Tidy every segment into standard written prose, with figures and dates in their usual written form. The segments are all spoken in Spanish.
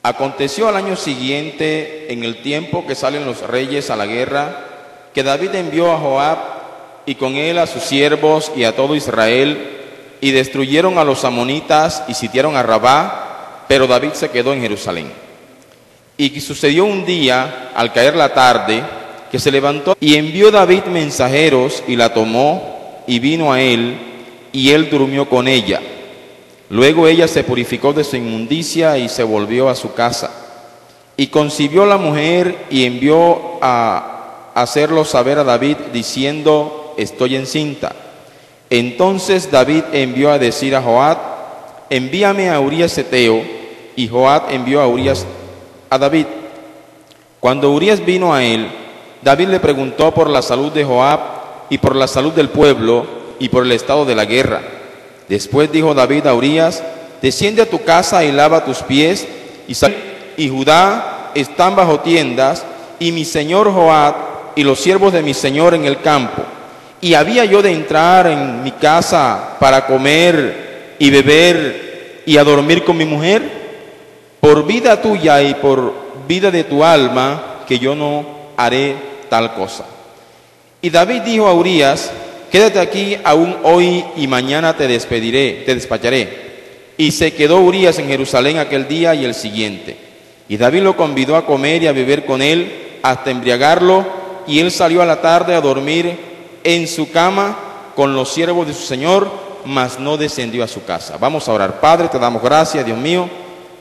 Aconteció al año siguiente, en el tiempo que salen los reyes a la guerra, que David envió a Joab y con él a sus siervos y a todo Israel, y destruyeron a los amonitas y sitiaron a Rabá, pero David se quedó en Jerusalén. Y sucedió un día, al caer la tarde, que se levantó y envió David mensajeros y la tomó y vino a él, y él durmió con ella. Luego ella se purificó de su inmundicia y se volvió a su casa. Y concibió la mujer y envió a hacerlo saber a David, diciendo: estoy encinta. Entonces David envió a decir a Joab: envíame a Urías Heteo. Y Joab envió a Urías a David. Cuando Urías vino a él, David le preguntó por la salud de Joab y por la salud del pueblo y por el estado de la guerra. Después dijo David a Urías: desciende a tu casa y lava tus pies, y Judá están bajo tiendas, y mi señor Joab y los siervos de mi señor en el campo. Y había yo de entrar en mi casa para comer y beber y a dormir con mi mujer. Por vida tuya y por vida de tu alma, que yo no haré tal cosa. Y David dijo a Urías: quédate aquí aún hoy y mañana te despacharé. Y se quedó Urías en Jerusalén aquel día y el siguiente. Y David lo convidó a comer y a beber con él hasta embriagarlo, y él salió a la tarde a dormir en su cama con los siervos de su señor, mas no descendió a su casa. Vamos a orar. Padre, te damos gracias, Dios mío,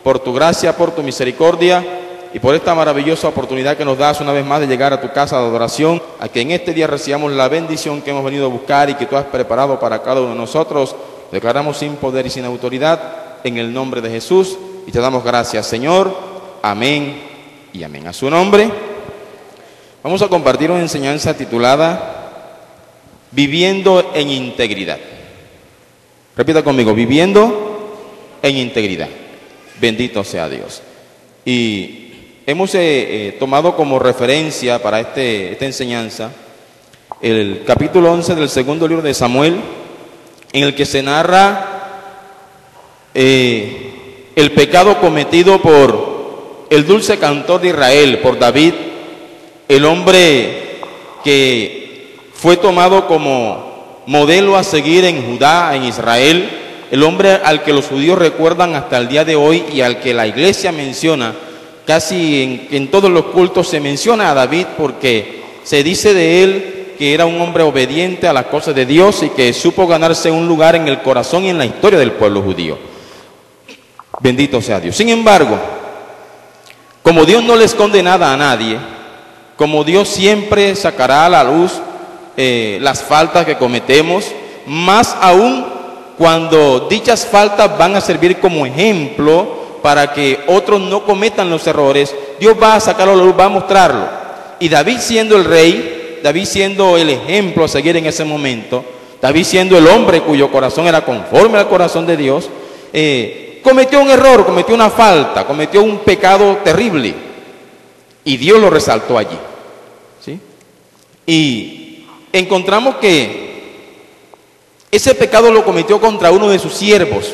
por tu gracia, por tu misericordia y por esta maravillosa oportunidad que nos das una vez más de llegar a tu casa de adoración, a que en este día recibamos la bendición que hemos venido a buscar y que tú has preparado para cada uno de nosotros. Declaramos sin poder y sin autoridad en el nombre de Jesús y te damos gracias, Señor. Amén y amén. A su nombre. Vamos a compartir una enseñanza titulada Viviendo en integridad. Repita conmigo: viviendo en integridad. Bendito sea Dios. Y hemos tomado como referencia para esta enseñanza el capítulo 11 del segundo libro de Samuel, en el que se narra el pecado cometido por el dulce cantor de Israel, por David, el hombre que fue tomado como modelo a seguir en Judá, en Israel, el hombre al que los judíos recuerdan hasta el día de hoy y al que la iglesia menciona. Casi en todos los cultos se menciona a David, porque se dice de él que era un hombre obediente a las cosas de Dios y que supo ganarse un lugar en el corazón y en la historia del pueblo judío. Bendito sea Dios. Sin embargo, como Dios no le esconde nada a nadie, como Dios siempre sacará a la luz las faltas que cometemos, más aún cuando dichas faltas van a servir como ejemplo para que otros no cometan los errores, Dios va a sacarlo a la luz, va a mostrarlo. Y David, siendo el rey, David siendo el ejemplo a seguir en ese momento, David siendo el hombre cuyo corazón era conforme al corazón de Dios, cometió un error, cometió una falta, cometió un pecado terrible, y Dios lo resaltó allí, ¿sí? Y encontramos que ese pecado lo cometió contra uno de sus siervos,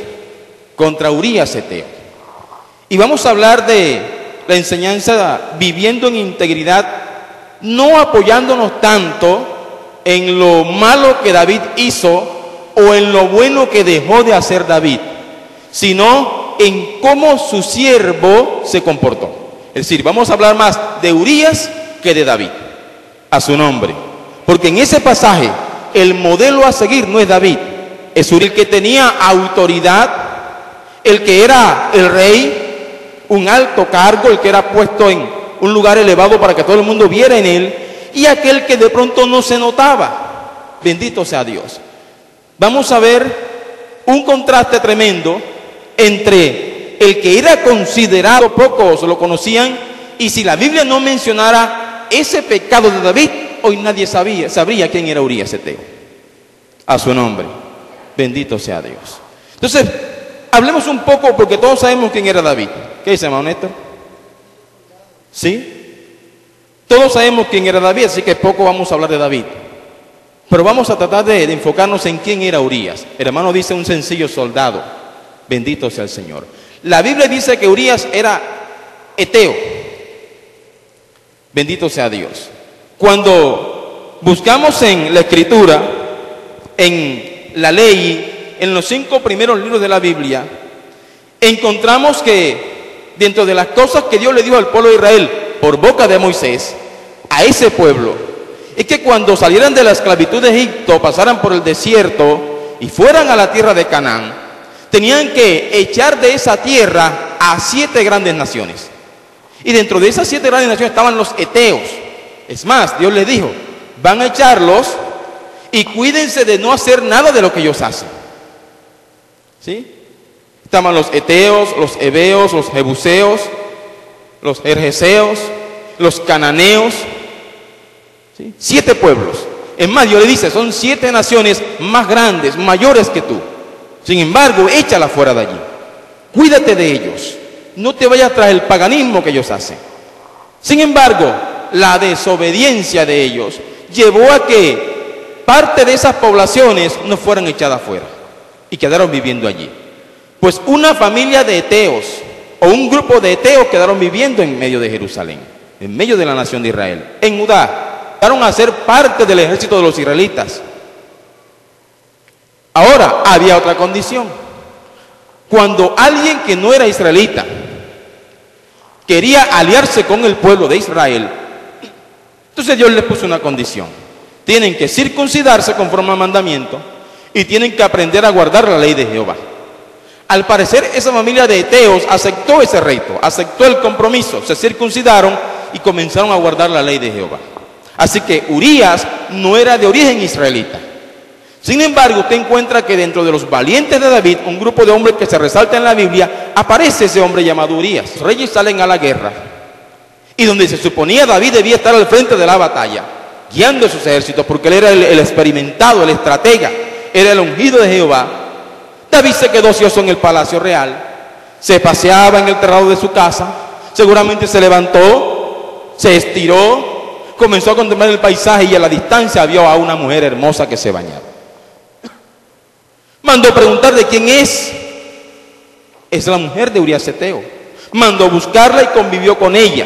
contra Urías Heteo. Y vamos a hablar de la enseñanza viviendo en integridad, no apoyándonos tanto en lo malo que David hizo o en lo bueno que dejó de hacer David, sino en cómo su siervo se comportó. Es decir, vamos a hablar más de Urías que de David, a su nombre. Porque en ese pasaje el modelo a seguir no es David, es Urías, el que tenía autoridad, el que era el rey, un alto cargo, el que era puesto en un lugar elevado para que todo el mundo viera en él, y aquel que de pronto no se notaba. Bendito sea Dios. Vamos a ver un contraste tremendo entre el que era considerado, pocos lo conocían, y si la Biblia no mencionara ese pecado de David, hoy nadie sabría quién era Urías Heteo. A su nombre. Bendito sea Dios. Entonces, hablemos un poco, porque todos sabemos quién era David. ¿Qué dice, hermano Néstor? ¿Sí? Todos sabemos quién era David, así que poco vamos a hablar de David. Pero vamos a tratar de enfocarnos en quién era Urías. El hermano dice un sencillo soldado. Bendito sea el Señor. La Biblia dice que Urías era eteo. Bendito sea Dios. Cuando buscamos en la Escritura, en la ley, en los 5 primeros libros de la Biblia, encontramos que dentro de las cosas que Dios le dijo al pueblo de Israel por boca de Moisés, a ese pueblo, es que cuando salieran de la esclavitud de Egipto, pasaran por el desierto y fueran a la tierra de Canaán, tenían que echar de esa tierra a 7 grandes naciones. Y dentro de esas 7 grandes naciones estaban los eteos. Es más, Dios les dijo, van a echarlos y cuídense de no hacer nada de lo que ellos hacen. ¿Sí? Estaban los eteos, los heveos, los jebuseos, los gergeseos, los cananeos. ¿Sí? 7 pueblos. Es más, Dios le dice, son 7 naciones más grandes, mayores que tú. Sin embargo, échalas fuera de allí. Cuídate de ellos. No te vayas tras el paganismo que ellos hacen. Sin embargo, la desobediencia de ellos llevó a que parte de esas poblaciones no fueran echadas fuera y quedaron viviendo allí. Pues una familia de eteos o un grupo de eteos quedaron viviendo en medio de Jerusalén, en medio de la nación de Israel, en Judá. Llegaron a ser parte del ejército de los israelitas. Ahora, había otra condición. Cuando alguien que no era israelita quería aliarse con el pueblo de Israel, entonces Dios les puso una condición. Tienen que circuncidarse conforme al mandamiento y tienen que aprender a guardar la ley de Jehová. Al parecer, esa familia de eteos aceptó ese reto, aceptó el compromiso, se circuncidaron y comenzaron a guardar la ley de Jehová. Así que Urías no era de origen israelita. Sin embargo, usted encuentra que dentro de los valientes de David, un grupo de hombres que se resalta en la Biblia, aparece ese hombre llamado Urías. Los reyes salen a la guerra y donde se suponía David debía estar al frente de la batalla, guiando sus ejércitos, porque él era el experimentado, el estratega, era el ungido de Jehová. David se quedó ocioso en el palacio real, se paseaba en el terrado de su casa, seguramente se levantó, se estiró, comenzó a contemplar el paisaje y a la distancia vio a una mujer hermosa que se bañaba. Mandó preguntar de quién es. Es la mujer de Urías eteo. Mandó buscarla y convivió con ella.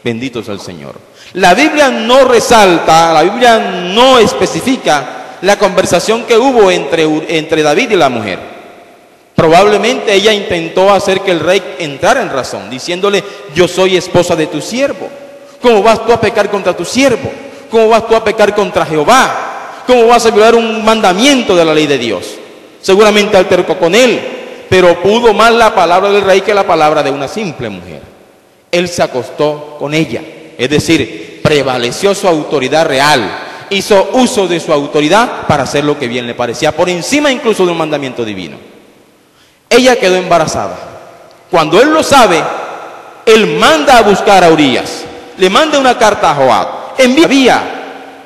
Bendito sea el Señor. La Biblia no resalta, la Biblia no especifica la conversación que hubo entre David y la mujer. Probablemente ella intentó hacer que el rey entrara en razón, diciéndole, yo soy esposa de tu siervo. ¿Cómo vas tú a pecar contra tu siervo? ¿Cómo vas tú a pecar contra Jehová? ¿Cómo vas a violar un mandamiento de la ley de Dios? Seguramente altercó con él, pero pudo más la palabra del rey que la palabra de una simple mujer. Él se acostó con ella, es decir, prevaleció su autoridad real, hizo uso de su autoridad para hacer lo que bien le parecía, por encima incluso de un mandamiento divino. Ella quedó embarazada. Cuando él lo sabe, él manda a buscar a Urías, le manda una carta a Joab, envía.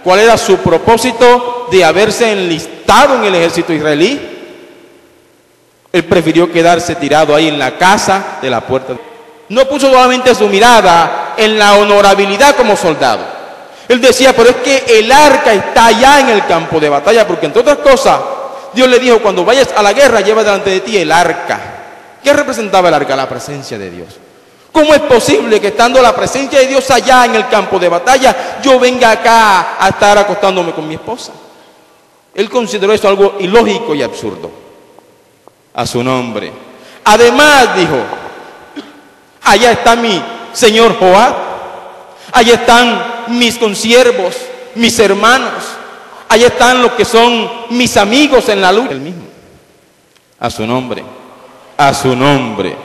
¿Cuál era su propósito de haberse enlistado en el ejército israelí? Él prefirió quedarse tirado ahí en la casa de la puerta. No puso solamente su mirada en la honorabilidad como soldado. Él decía, pero es que el arca está allá en el campo de batalla, porque entre otras cosas, Dios le dijo, cuando vayas a la guerra, lleva delante de ti el arca. ¿Qué representaba el arca? La presencia de Dios. ¿Cómo es posible que estando la presencia de Dios allá en el campo de batalla, yo venga acá a estar acostándome con mi esposa? Él consideró eso algo ilógico y absurdo. A su nombre. Además dijo, allá está mi señor Joab, allá están mis consiervos, mis hermanos, allá están los que son mis amigos en la lucha. Él mismo. A su nombre. A su nombre.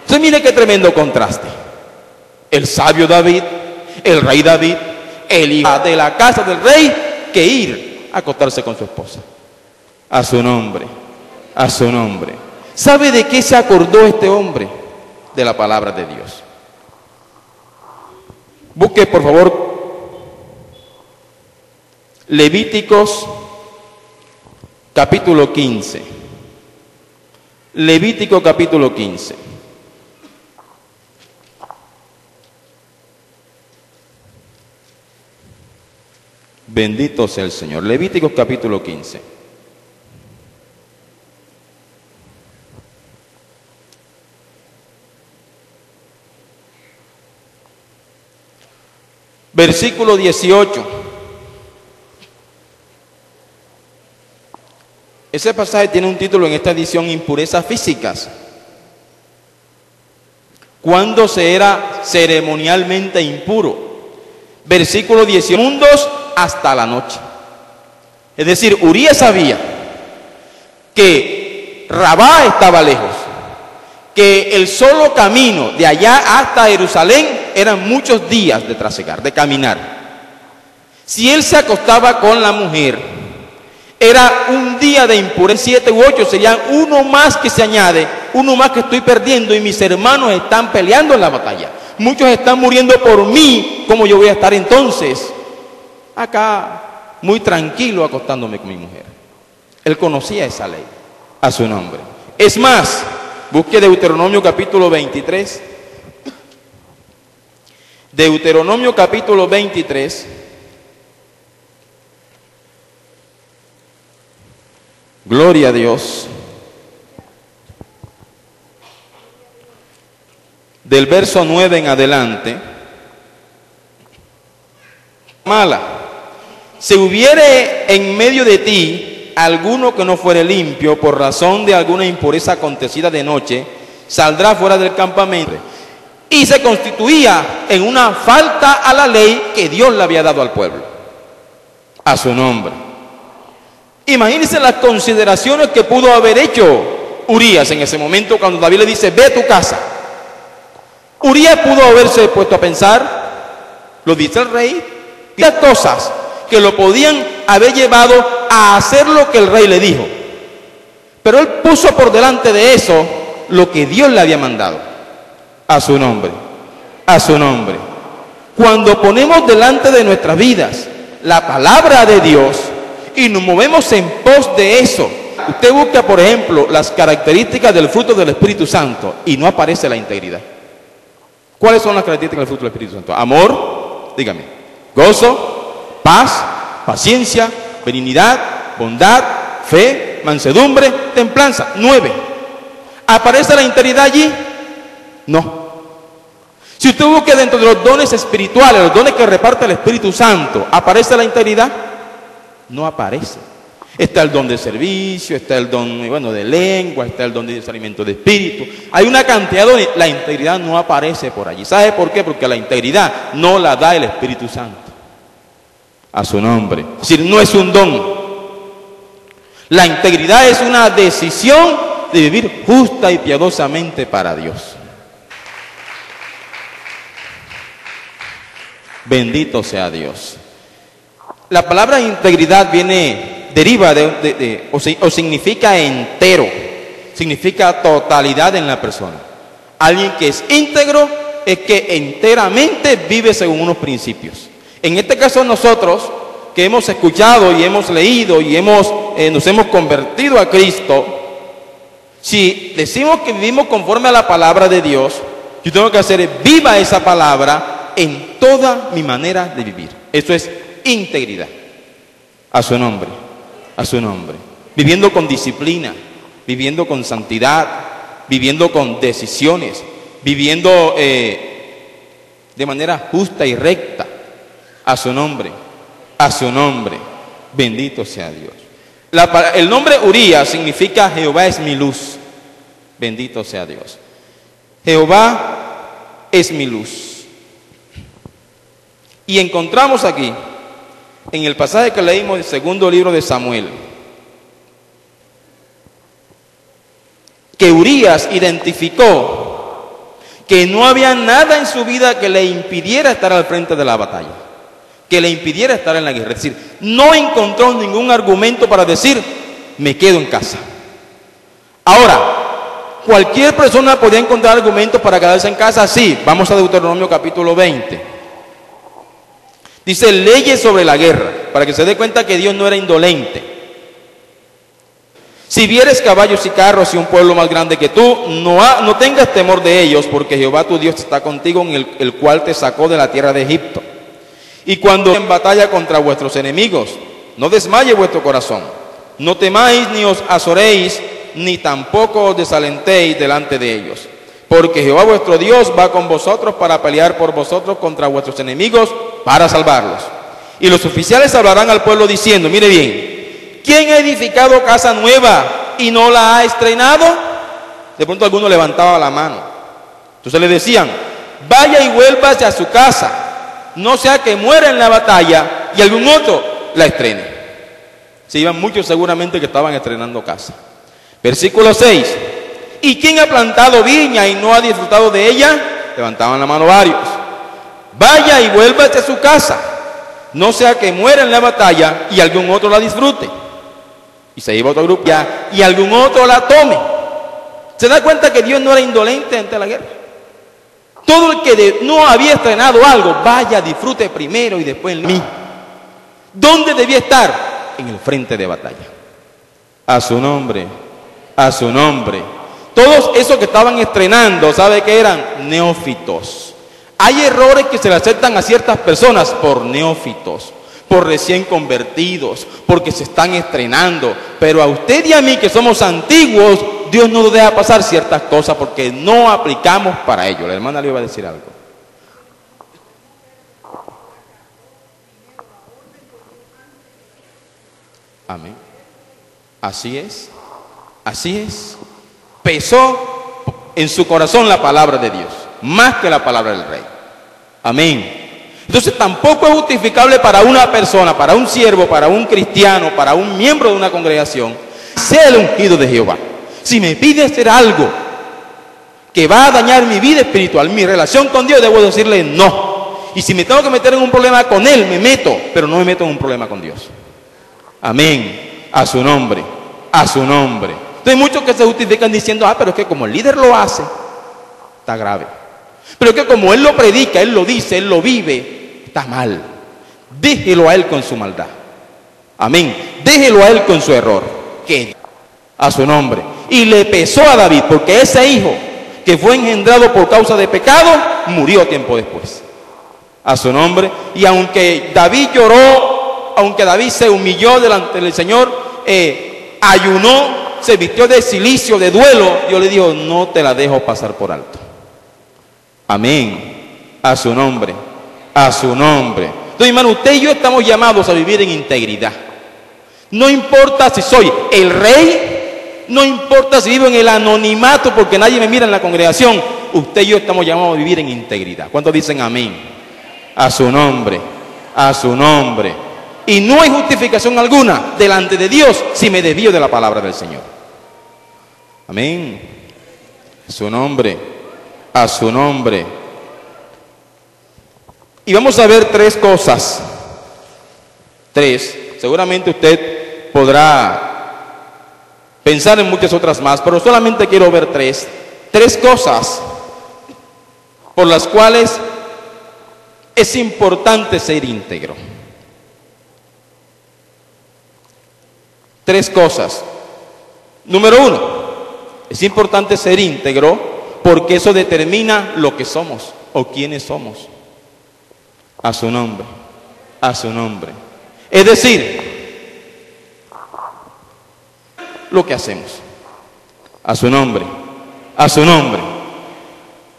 Entonces mire qué tremendo contraste. El sabio David, el rey David, el hijo de la casa del rey, que ir a acostarse con su esposa. A su nombre, a su nombre. ¿Sabe de qué se acordó este hombre? De la palabra de Dios. Busque por favor Levíticos capítulo 15. Levítico capítulo 15. Bendito sea el Señor. Levíticos capítulo 15. Versículo 18. Ese pasaje tiene un título en esta edición: impurezas físicas. ¿Cuándo se era ceremonialmente impuro? Versículo 18. Mundos hasta la noche. Es decir, Urías sabía que Rabá estaba lejos, que el solo camino de allá hasta Jerusalén eran muchos días de trasegar, de caminar. Si él se acostaba con la mujer, era un día de impureza. 7 u 8 serían uno más que se añade, uno más que estoy perdiendo, y mis hermanos están peleando en la batalla. Muchos están muriendo por mí. ¿Cómo yo voy a estar entonces acá muy tranquilo acostándome con mi mujer? Él conocía esa ley a su nombre. Es más, busque Deuteronomio capítulo 23. Deuteronomio capítulo 23. Gloria a Dios. Del verso 9 en adelante. Mala. Si hubiere en medio de ti alguno que no fuere limpio por razón de alguna impureza acontecida de noche, saldrá fuera del campamento. Y se constituía en una falta a la ley que Dios le había dado al pueblo, a su nombre. Imagínense las consideraciones que pudo haber hecho Urías en ese momento cuando David le dice: ve a tu casa. Urías pudo haberse puesto a pensar, lo dice el rey, las cosas que lo podían haber llevado a hacer lo que el rey le dijo. Pero él puso por delante de eso lo que Dios le había mandado, a su nombre, a su nombre. Cuando ponemos delante de nuestras vidas la palabra de Dios y nos movemos en pos de eso, usted busca, por ejemplo, las características del fruto del Espíritu Santo y no aparece la integridad. ¿Cuáles son las características del fruto del Espíritu Santo? Amor, dígame, gozo, paz, paciencia, benignidad, bondad, fe, mansedumbre, templanza. 9. ¿Aparece la integridad allí? No. Si usted busca dentro de los dones espirituales, los dones que reparte el Espíritu Santo, ¿aparece la integridad? No aparece. Está el don de servicio, está el don, bueno, de lengua, está el don de discernimiento de espíritu. Hay una cantidad de dones. La integridad no aparece por allí. ¿Sabe por qué? Porque la integridad no la da el Espíritu Santo, a su nombre. Es decir, no es un don. La integridad es una decisión de vivir justa y piadosamente para Dios. Bendito sea Dios. La palabra integridad deriva o significa entero, significa totalidad en la persona. Alguien que es íntegro es que enteramente vive según unos principios. En este caso nosotros, que hemos escuchado y hemos leído y nos hemos convertido a Cristo, si decimos que vivimos conforme a la palabra de Dios, yo tengo que hacer viva esa palabra en toda mi manera de vivir. Eso es integridad, a su nombre, a su nombre. Viviendo con disciplina, viviendo con santidad, viviendo con decisiones, viviendo de manera justa y recta, a su nombre, a su nombre. Bendito sea Dios. El nombre Urías significa Jehová es mi luz. Bendito sea Dios. Jehová es mi luz. Y encontramos aquí, en el pasaje que leímos del segundo libro de Samuel, que Urías identificó que no había nada en su vida que le impidiera estar al frente de la batalla, que le impidiera estar en la guerra. Es decir, no encontró ningún argumento para decir, me quedo en casa. Ahora, cualquier persona podía encontrar argumentos para quedarse en casa. Sí, vamos a Deuteronomio capítulo 20. Dice leyes sobre la guerra, para que se dé cuenta que Dios no era indolente. Si vieres caballos y carros y un pueblo más grande que tú, no tengas temor de ellos, porque Jehová tu Dios está contigo, en el cual te sacó de la tierra de Egipto. Y cuando en batalla contra vuestros enemigos, no desmaye vuestro corazón, no temáis ni os azoréis, ni tampoco os desalentéis delante de ellos, porque Jehová vuestro Dios va con vosotros para pelear por vosotros contra vuestros enemigos, para salvarlos. Y los oficiales hablarán al pueblo diciendo, mire bien, ¿quién ha edificado casa nueva y no la ha estrenado? De pronto alguno levantaba la mano. Entonces le decían, vaya y vuélvase a su casa, no sea que muera en la batalla y algún otro la estrene. Se iban muchos seguramente que estaban estrenando casa. Versículo 6. ¿Y quién ha plantado viña y no ha disfrutado de ella? Levantaban la mano varios. Vaya y vuélvase a su casa, no sea que muera en la batalla y algún otro la disfrute. Y se iba otro grupo ya, y algún otro la tome. ¿Se da cuenta que Dios no era indolente ante la guerra? Todo el que no había estrenado algo, vaya, disfrute primero y después en mí. ¿Dónde debía estar? En el frente de batalla. A su nombre, a su nombre. Todos esos que estaban estrenando, ¿sabe qué eran? Neófitos. Hay errores que se le aceptan a ciertas personas por neófitos, por recién convertidos, porque se están estrenando. Pero a usted y a mí que somos antiguos, Dios no nos deja pasar ciertas cosas porque no aplicamos para ello. La hermana le iba a decir algo. Amén. Así es. Así es. Pesó en su corazón la palabra de Dios, más que la palabra del rey. Amén. Entonces tampoco es justificable para una persona, para un siervo, para un cristiano, para un miembro de una congregación, sea el ungido de Jehová. Si me pide hacer algo que va a dañar mi vida espiritual, mi relación con Dios, debo decirle no. Y si me tengo que meter en un problema con Él, me meto, pero no me meto en un problema con Dios. Amén. A su nombre. A su nombre. Entonces hay muchos que se justifican diciendo, pero es que como el líder lo hace, está grave. Pero es que como él lo predica, él lo dice, él lo vive, está mal. Déjelo a él con su maldad. Amén. Déjelo a él con su error. Que a su nombre. Y le pesó a David, porque ese hijo que fue engendrado por causa de pecado, murió tiempo después. A su nombre. Y aunque David lloró, aunque David se humilló delante del Señor, ayunó, se vistió de cilicio, de duelo, Dios le dijo, no te la dejo pasar por alto. Amén. A su nombre. A su nombre. Entonces, hermano, usted y yo estamos llamados a vivir en integridad. No importa si soy el rey, no importa si vivo en el anonimato porque nadie me mira en la congregación. Usted y yo estamos llamados a vivir en integridad. ¿Cuántos dicen amén? A su nombre. A su nombre. Y no hay justificación alguna delante de Dios si me desvío de la palabra del Señor. Amén. A su nombre. A su nombre. Y vamos a ver tres cosas. Tres. Seguramente usted podrá pensar en muchas otras más, pero solamente quiero ver tres. Tres cosas por las cuales es importante ser íntegro. Tres cosas. Número uno, es importante ser íntegro porque eso determina lo que somos o quiénes somos. A su nombre, a su nombre. Es decir, lo que hacemos. A su nombre, a su nombre.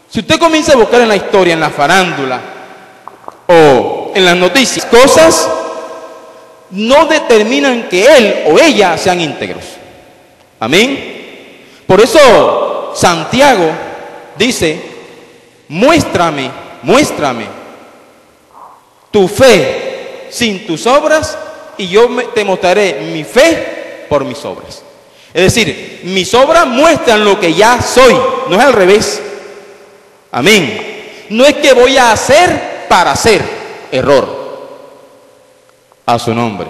Si usted comienza a buscar en la historia, en la farándula o en las noticias, cosas no determinan que él o ella sean íntegros. Amén. Por eso Santiago dice, muéstrame tu fe sin tus obras y yo te mostraré mi fe por mis obras. Es decir, mis obras muestran lo que ya soy, no es al revés. Amén. No es que voy a hacer para hacer. Error. A su nombre,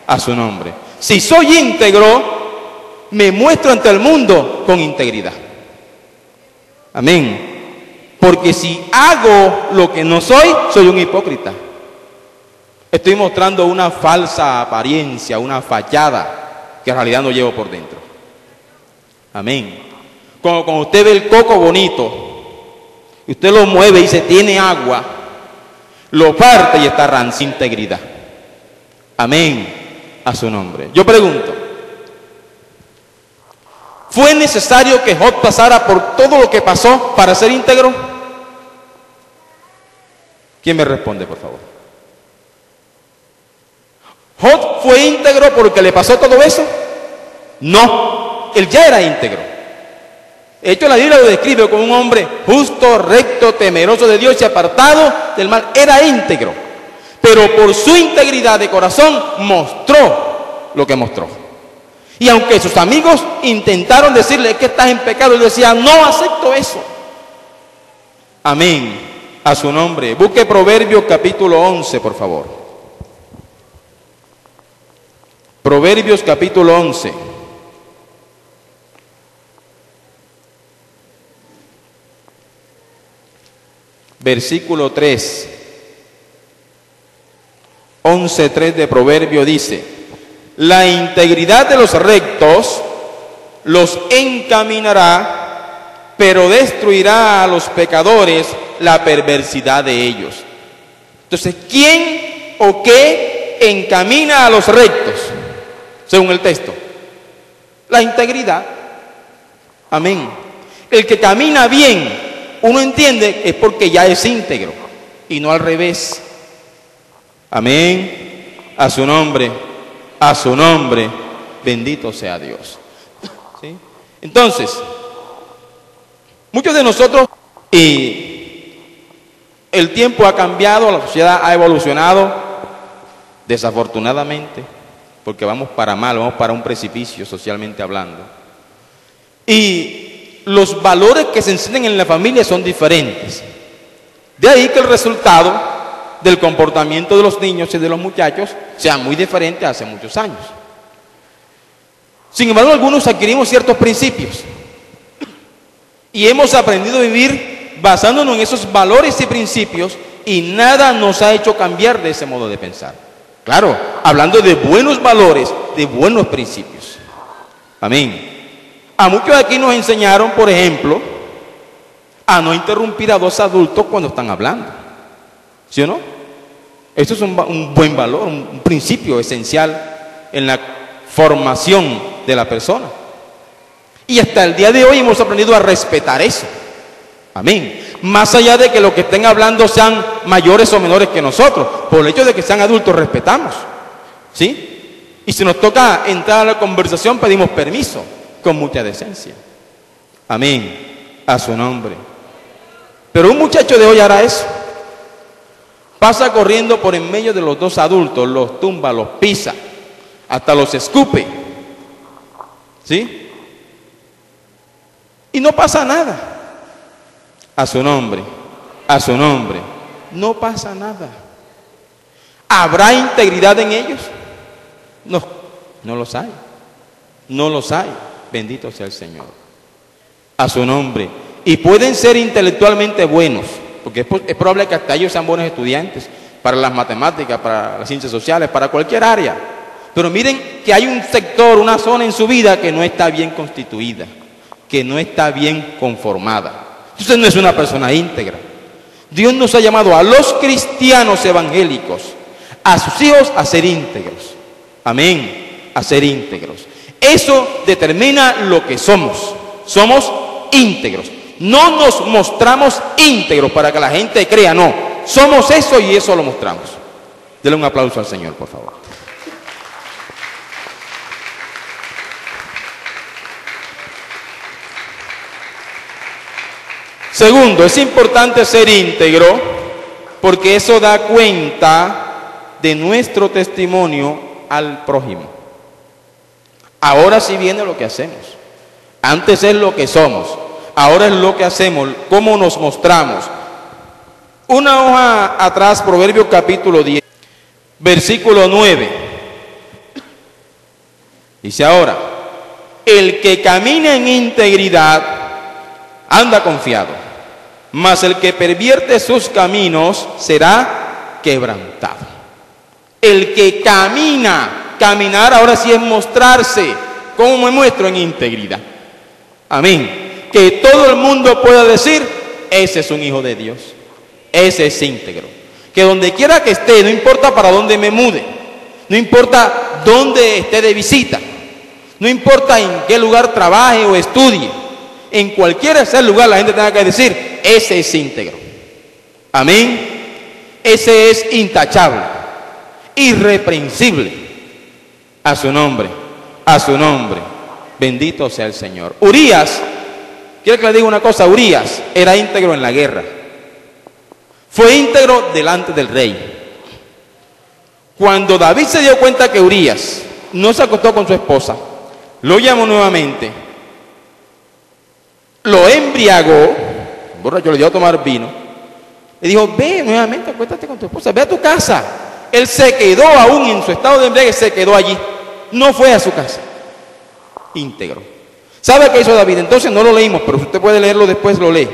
a su nombre. Si soy íntegro, me muestro ante el mundo con integridad. Amén. Porque si hago lo que no soy, soy un hipócrita. Estoy mostrando una falsa apariencia, una fachada que en realidad no llevo por dentro. Amén. Cuando usted ve el coco bonito, y usted lo mueve y se tiene agua, lo parte y está rancia. Integridad. Amén. A su nombre. Yo pregunto, ¿fue necesario que Job pasara por todo lo que pasó para ser íntegro? ¿Quién me responde, por favor? ¿Job fue íntegro porque le pasó todo eso? No, él ya era íntegro. De hecho, la Biblia lo describe como un hombre justo, recto, temeroso de Dios y apartado del mal. Era íntegro, pero por su integridad de corazón mostró lo que mostró. Y aunque sus amigos intentaron decirle que estás en pecado, él decía, no acepto eso. Amén, a su nombre. Busque Proverbios capítulo 11, por favor. Proverbios capítulo 11. Versículo 3. 11:3 de Proverbio dice: la integridad de los rectos los encaminará, pero destruirá a los pecadores la perversidad de ellos. Entonces, ¿quién o qué encamina a los rectos? Según el texto, la integridad. Amén. El que camina bien, uno entiende, es porque ya es íntegro y no al revés. Amén. A su nombre, bendito sea Dios. ¿Sí? Entonces, muchos de nosotros, y el tiempo ha cambiado, la sociedad ha evolucionado, desafortunadamente, porque vamos para mal, vamos para un precipicio socialmente hablando. Y los valores que se enseñan en la familia son diferentes. De ahí que el resultado del comportamiento de los niños y de los muchachos sea muy diferente a hace muchos años. Sin embargo, algunos adquirimos ciertos principios y hemos aprendido a vivir basándonos en esos valores y principios, y nada nos ha hecho cambiar de ese modo de pensar. Claro, hablando de buenos valores, de buenos principios. Amén. A muchos de aquí nos enseñaron, por ejemplo, a no interrumpir a dos adultos cuando están hablando. ¿Sí o no? Esto es un buen valor, un principio esencial en la formación de la persona. Y hasta el día de hoy hemos aprendido a respetar eso. Amén. Más allá de que los que estén hablando sean mayores o menores que nosotros, por el hecho de que sean adultos, respetamos. ¿Sí? Y si nos toca entrar a la conversación, pedimos permiso, con mucha decencia. Amén. A su nombre. Pero un muchacho de hoy hará eso. Pasa corriendo por en medio de los dos adultos, los tumba, los pisa, hasta los escupe. ¿Sí? Y no pasa nada. A su nombre, no pasa nada. ¿Habrá integridad en ellos? No, no los hay. No los hay. Bendito sea el Señor. A su nombre. Y pueden ser intelectualmente buenos, porque es probable que hasta ellos sean buenos estudiantes para las matemáticas, para las ciencias sociales, para cualquier área. Pero miren que hay un sector, una zona en su vida que no está bien constituida, que no está bien conformada. Usted no es una persona íntegra. Dios nos ha llamado a los cristianos evangélicos, a sus hijos, a ser íntegros. Amén. A ser íntegros. Eso determina lo que somos. Somos íntegros. No nos mostramos íntegros para que la gente crea, no. Somos eso y eso lo mostramos. Denle un aplauso al Señor, por favor. Segundo, es importante ser íntegro porque eso da cuenta de nuestro testimonio al prójimo. Ahora sí viene lo que hacemos. Antes es lo que somos. Ahora es lo que hacemos, cómo nos mostramos. Una hoja atrás, Proverbios capítulo 10, versículo 9. Dice ahora: el que camina en integridad anda confiado, mas el que pervierte sus caminos será quebrantado. El que camina, caminar ahora sí es mostrarse. ¿Cómo me muestro? En integridad. Amén. Que todo el mundo pueda decir: ese es un hijo de Dios, ese es íntegro. Que donde quiera que esté, no importa para dónde me mude, no importa dónde esté de visita, no importa en qué lugar trabaje o estudie, en cualquiera sea el lugar la gente tenga que decir: ese es íntegro. Amén. Ese es intachable, irreprensible. A su nombre, a su nombre. Bendito sea el Señor. Urías, quiero que le diga una cosa, Urías era íntegro en la guerra. Fue íntegro delante del rey. Cuando David se dio cuenta que Urías no se acostó con su esposa, lo llamó nuevamente, lo embriagó, borracho, le dio a tomar vino, le dijo, ve nuevamente, acuéstate con tu esposa, ve a tu casa. Él se quedó aún en su estado de embriaguez, se quedó allí, no fue a su casa, íntegro. ¿Sabe qué hizo David? Entonces no lo leímos, pero si usted puede leerlo después, lo lee.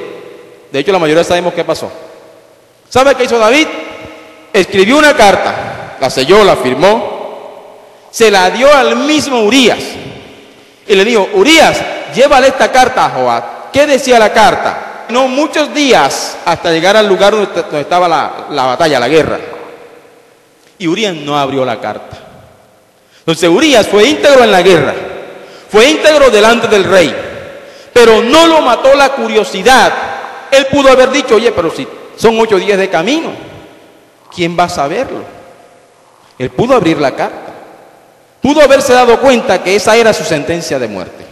De hecho, la mayoría sabemos qué pasó. ¿Sabe qué hizo David? Escribió una carta, la selló, la firmó, se la dio al mismo Urías y le dijo, Urías, llévale esta carta a Joab. ¿Qué decía la carta? No muchos días hasta llegar al lugar donde estaba la batalla, la guerra. Y Urías no abrió la carta. Entonces Urías fue íntegro en la guerra, fue íntegro delante del rey, pero no lo mató la curiosidad. Él pudo haber dicho, oye, pero si son 8 días de camino, ¿quién va a saberlo? Él pudo abrir la carta, pudo haberse dado cuenta que esa era su sentencia de muerte,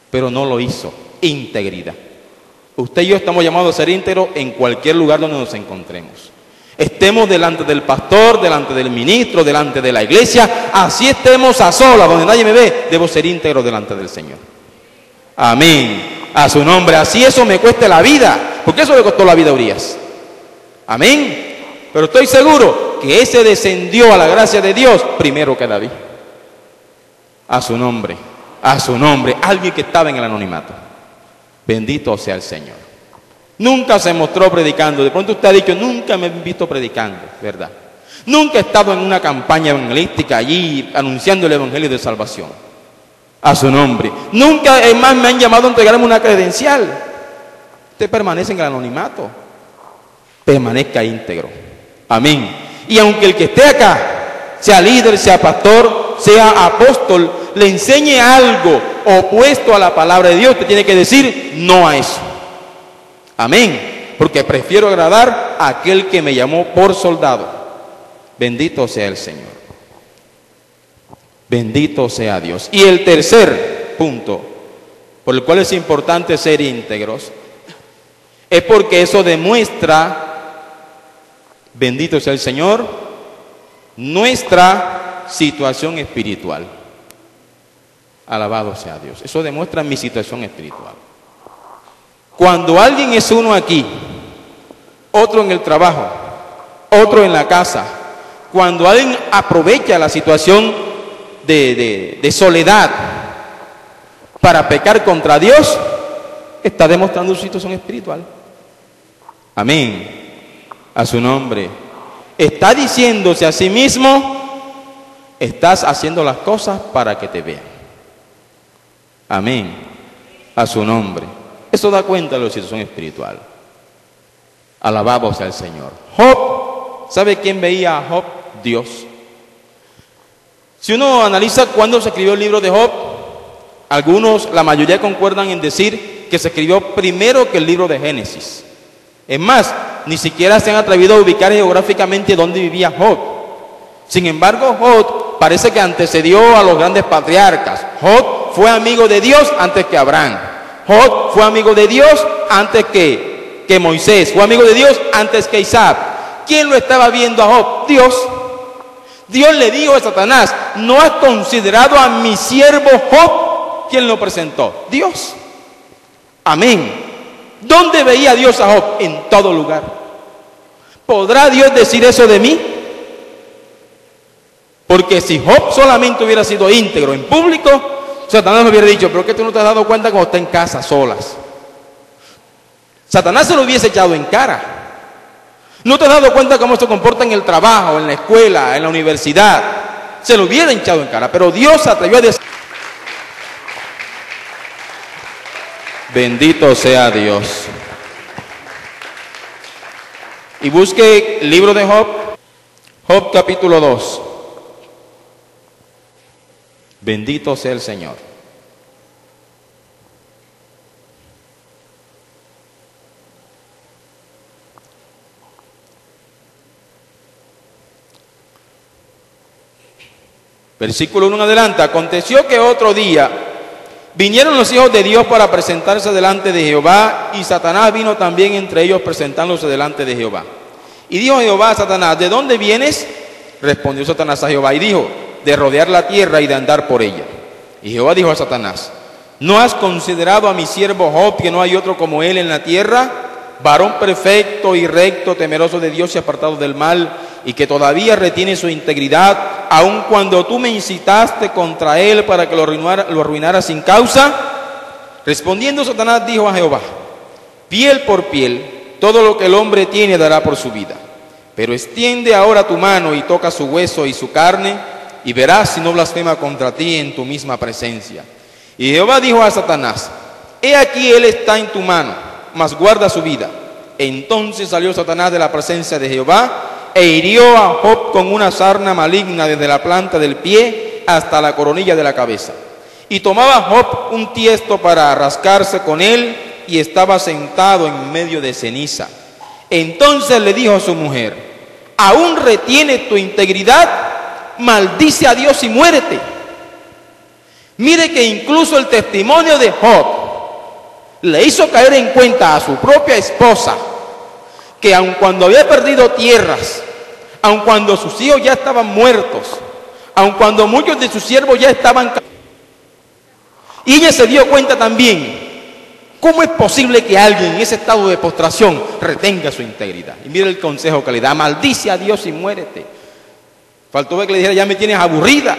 pero no lo hizo. Integridad. Usted y yo estamos llamados a ser íntegros en cualquier lugar donde nos encontremos. Estemos delante del pastor, delante del ministro, delante de la iglesia, así estemos a solas, donde nadie me ve, debo ser íntegro delante del Señor. Amén. A su nombre. Así eso me cueste la vida, porque eso le costó la vida a Urías. Amén. Pero estoy seguro que ese descendió a la gracia de Dios primero que David. A su nombre, a su nombre. Alguien que estaba en el anonimato. Bendito sea el Señor. Nunca se mostró predicando. De pronto usted ha dicho, nunca me he visto predicando, ¿verdad? Nunca he estado en una campaña evangelística allí anunciando el evangelio de salvación. A su nombre. Nunca, es más, me han llamado a entregarme una credencial. Usted permanece en el anonimato. Permanezca íntegro. Amén. Y aunque el que esté acá, sea líder, sea pastor, sea apóstol, le enseñe algo opuesto a la palabra de Dios, usted tiene que decir no a eso. Amén. Porque prefiero agradar a aquel que me llamó por soldado. Bendito sea el Señor. Bendito sea Dios. Y el tercer punto, por el cual es importante ser íntegros, es porque eso demuestra, bendito sea el Señor, nuestra situación espiritual. Alabado sea Dios. Eso demuestra mi situación espiritual. Cuando alguien es uno aquí, otro en el trabajo, otro en la casa, cuando alguien aprovecha la situación de soledad para pecar contra Dios, está demostrando su situación espiritual. Amén. A su nombre. Está diciéndose a sí mismo, estás haciendo las cosas para que te vean. Amén. A su nombre. Eso da cuenta de la situación espiritual. Alabado sea el Señor. Job, ¿sabe quién veía a Job? Dios. Si uno analiza cuándo se escribió el libro de Job, algunos, la mayoría concuerdan en decir que se escribió primero que el libro de Génesis. Es más, ni siquiera se han atrevido a ubicar geográficamente dónde vivía Job. Sin embargo, Job parece que antecedió a los grandes patriarcas. Job fue amigo de Dios antes que Abraham. Job fue amigo de Dios antes que Moisés. Fue amigo de Dios antes que Isaac. ¿Quién lo estaba viendo a Job? Dios. Dios le dijo a Satanás, ¿no has considerado a mi siervo Job? ¿Quién lo presentó? Dios. Amén. ¿Dónde veía Dios a Job? En todo lugar. ¿Podrá Dios decir eso de mí? Porque si Job solamente hubiera sido íntegro en público, Satanás me hubiera dicho, pero que tú no te has dado cuenta cuando está en casa solas. Satanás se lo hubiese echado en cara. ¿No te has dado cuenta cómo se comporta en el trabajo, en la escuela, en la universidad? Se lo hubiera echado en cara, pero Dios se atrevió a decir. Bendito sea Dios. Y busque el libro de Job, Job capítulo 2. Bendito sea el Señor. Versículo 1 en adelante. Aconteció que otro día vinieron los hijos de Dios para presentarse delante de Jehová, y Satanás vino también entre ellos presentándose delante de Jehová. Y dijo Jehová a Satanás: ¿de dónde vienes? Respondió Satanás a Jehová y dijo: de rodear la tierra y de andar por ella. Y Jehová dijo a Satanás: ¿no has considerado a mi siervo Job, que no hay otro como él en la tierra, varón perfecto y recto, temeroso de Dios y apartado del mal, y que todavía retiene su integridad, aun cuando tú me incitaste contra él para que lo arruinara sin causa? Respondiendo Satanás dijo a Jehová: piel por piel, todo lo que el hombre tiene dará por su vida. Pero extiende ahora tu mano y toca su hueso y su carne, y verás si no blasfema contra ti en tu misma presencia. Y Jehová dijo a Satanás: he aquí él está en tu mano, mas guarda su vida. Entonces salió Satanás de la presencia de Jehová, e hirió a Job con una sarna maligna desde la planta del pie hasta la coronilla de la cabeza. Y tomaba Job un tiesto para rascarse con él, y estaba sentado en medio de ceniza. Entonces le dijo a su mujer: ¿aún retienes tu integridad? Maldice a Dios y muérete. Mire que incluso el testimonio de Job le hizo caer en cuenta a su propia esposa que aun cuando había perdido tierras, aun cuando sus hijos ya estaban muertos, aun cuando muchos de sus siervos ya estaban, y ella se dio cuenta también, ¿cómo es posible que alguien en ese estado de postración retenga su integridad? Y mire el consejo que le da: maldice a Dios y muérete. Faltó ver que le dijera: ya me tienes aburrida,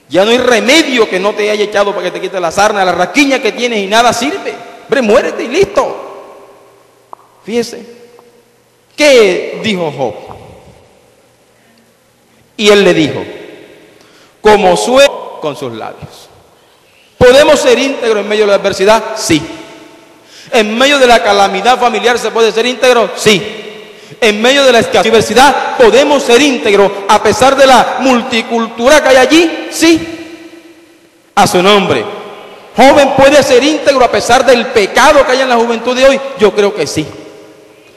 ya no hay remedio que no te haya echado para que te quite la sarna, la rasquiña que tienes y nada sirve. Hombre, muérete y listo. Fíjese, ¿qué dijo Job? Y él le dijo: como suelo con sus labios. ¿Podemos ser íntegros en medio de la adversidad? Sí. ¿En medio de la calamidad familiar se puede ser íntegro? Sí. En medio de la adversidad podemos ser íntegros a pesar de la multicultura que hay allí. Sí. A su nombre. ¿Joven puede ser íntegro a pesar del pecado que hay en la juventud de hoy? Yo creo que sí.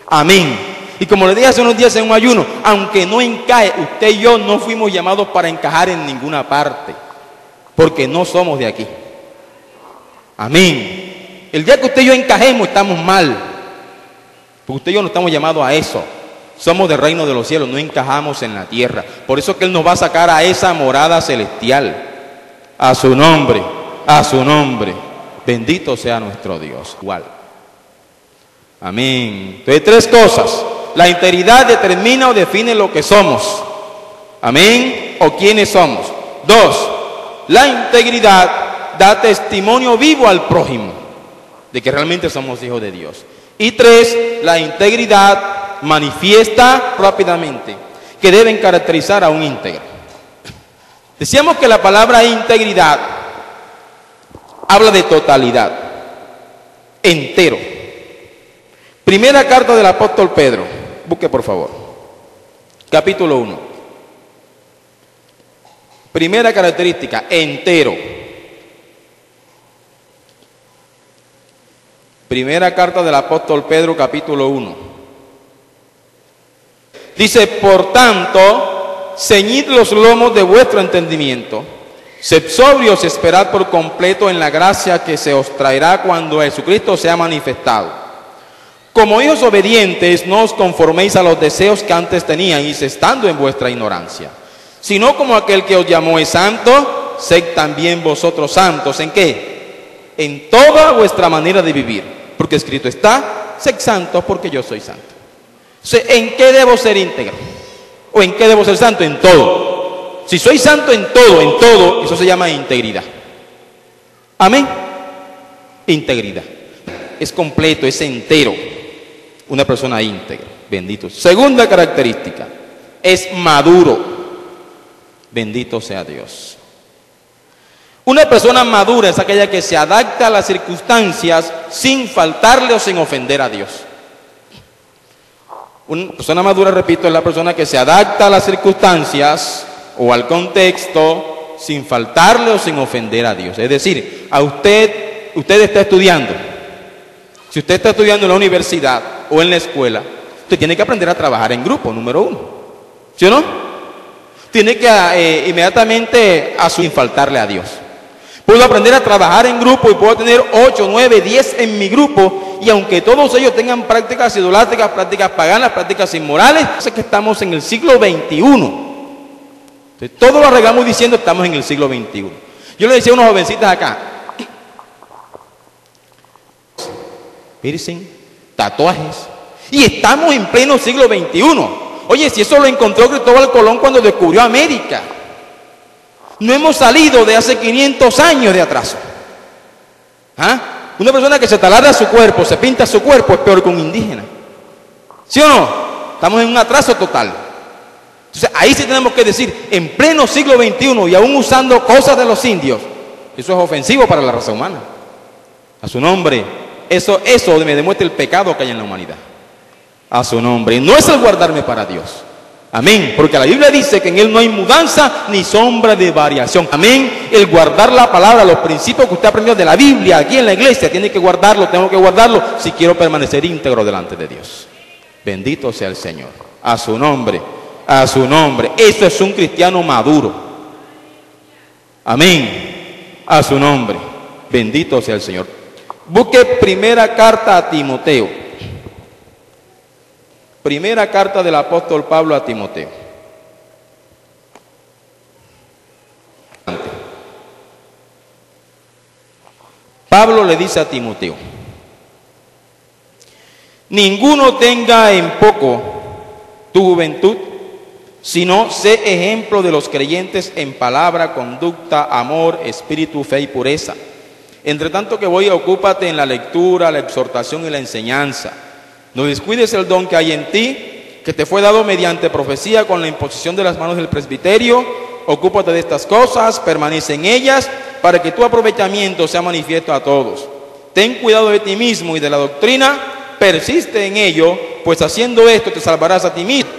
Amén. Y como le dije hace unos días en un ayuno, aunque no encaje, usted y yo no fuimos llamados para encajar en ninguna parte, porque no somos de aquí. Amén. El día que usted y yo encajemos, estamos mal, porque usted y yo no estamos llamados a eso. Somos del reino de los cielos, no encajamos en la tierra. Por eso es que Él nos va a sacar a esa morada celestial. A su nombre, a su nombre. Bendito sea nuestro Dios. Igual. Amén. Entonces, tres cosas. La integridad determina o define lo que somos. Amén. O quiénes somos. Dos, la integridad da testimonio vivo al prójimo de que realmente somos hijos de Dios. Y tres, la integridad manifiesta rápidamente que deben caracterizar a un íntegro. Decíamos que la palabra integridad habla de totalidad, entero. Primera carta del apóstol Pedro, busque por favor, capítulo 1. Primera característica, entero. Primera carta del apóstol Pedro, capítulo 1. Dice: por tanto, ceñid los lomos de vuestro entendimiento, sed sobrios, esperad por completo en la gracia que se os traerá cuando Jesucristo sea manifestado. Como hijos obedientes, no os conforméis a los deseos que antes teníais, estando en vuestra ignorancia, sino como aquel que os llamó es santo, sed también vosotros santos. ¿En qué? En toda vuestra manera de vivir, porque escrito está: sed santos porque yo soy santo. ¿En qué debo ser íntegro? ¿O en qué debo ser santo? En todo. Si soy santo en todo, eso se llama integridad. Amén. Integridad. Es completo, es entero. Una persona íntegra. Bendito. Segunda característica, es maduro. Bendito sea Dios. Una persona madura es aquella que se adapta a las circunstancias sin faltarle o sin ofender a Dios. Una persona madura, repito, es la persona que se adapta a las circunstancias o al contexto sin faltarle o sin ofender a Dios. Es decir, a usted está estudiando. Si usted está estudiando en la universidad o en la escuela, usted tiene que aprender a trabajar en grupo, número uno. ¿Sí o no? Tiene que inmediatamente sin faltarle a Dios. Puedo aprender a trabajar en grupo y puedo tener 8, 9, 10 en mi grupo, y aunque todos ellos tengan prácticas idolátricas, prácticas paganas, prácticas inmorales, sé que estamos en el siglo XXI. Entonces, todo lo arreglamos diciendo estamos en el siglo XXI. Yo le decía a unas jovencitas acá, piercing, tatuajes, y estamos en pleno siglo XXI. Oye, si eso lo encontró Cristóbal Colón cuando descubrió América. No hemos salido de hace 500 años de atraso. ¿Ah? Una persona que se taladra su cuerpo, se pinta su cuerpo, es peor que un indígena. ¿Sí o no? Estamos en un atraso total. Entonces ahí sí tenemos que decir, en pleno siglo XXI y aún usando cosas de los indios, eso es ofensivo para la raza humana. A su nombre, eso me demuestra el pecado que hay en la humanidad. A su nombre. No es el guardarme para Dios. Amén, porque la Biblia dice que en Él no hay mudanza ni sombra de variación. Amén, el guardar la palabra, los principios que usted aprendió de la Biblia aquí en la iglesia, tiene que guardarlo, tengo que guardarlo si quiero permanecer íntegro delante de Dios. Bendito sea el Señor. A su nombre, a su nombre. Eso es un cristiano maduro. Amén, a su nombre. Bendito sea el Señor. Busque primera carta a Timoteo. Primera carta del apóstol Pablo a Timoteo. Pablo le dice a Timoteo: ninguno tenga en poco tu juventud, sino sé ejemplo de los creyentes en palabra, conducta, amor, espíritu, fe y pureza. Entre tanto que voy, ocúpate en la lectura, la exhortación y la enseñanza. No descuides el don que hay en ti, que te fue dado mediante profecía con la imposición de las manos del presbiterio. Ocúpate de estas cosas, permanece en ellas, para que tu aprovechamiento sea manifiesto a todos. Ten cuidado de ti mismo y de la doctrina, persiste en ello, pues haciendo esto te salvarás a ti mismo.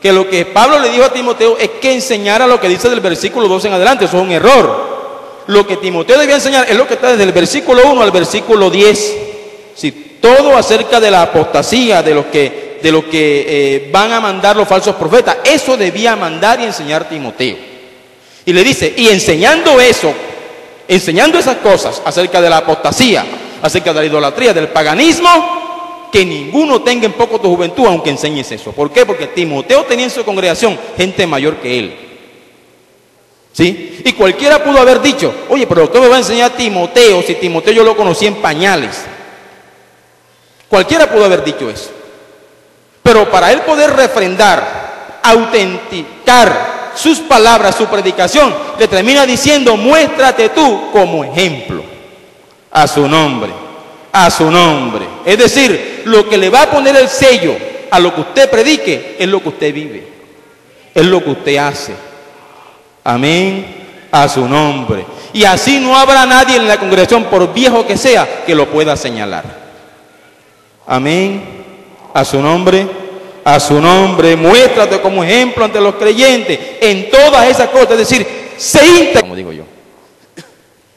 Que lo que Pablo le dijo a Timoteo es que enseñara lo que dice del versículo 2 en adelante. Eso es un error. Lo que Timoteo debía enseñar es lo que está desde el versículo 1 al versículo 10. Sí, todo acerca de la apostasía, de lo que van a mandar los falsos profetas. Eso debía mandar y enseñar Timoteo. Y le dice, y enseñando eso, enseñando esas cosas acerca de la apostasía, acerca de la idolatría, del paganismo, que ninguno tenga en poco tu juventud, aunque enseñes eso. ¿Por qué? Porque Timoteo tenía en su congregación gente mayor que él. ¿Sí? Y cualquiera pudo haber dicho, oye, pero ¿qué me va a enseñar Timoteo si Timoteo yo lo conocí en pañales? Cualquiera pudo haber dicho eso. Pero para él poder refrendar, autenticar sus palabras, su predicación, le termina diciendo, muéstrate tú como ejemplo. A su nombre, a su nombre. Es decir, lo que le va a poner el sello a lo que usted predique es lo que usted vive, es lo que usted hace. Amén, a su nombre. Y así no habrá nadie en la congregación, por viejo que sea, que lo pueda señalar. Amén, a su nombre, a su nombre. Muéstrate como ejemplo ante los creyentes en todas esas cosas, es decir, sé íntegro, como digo yo.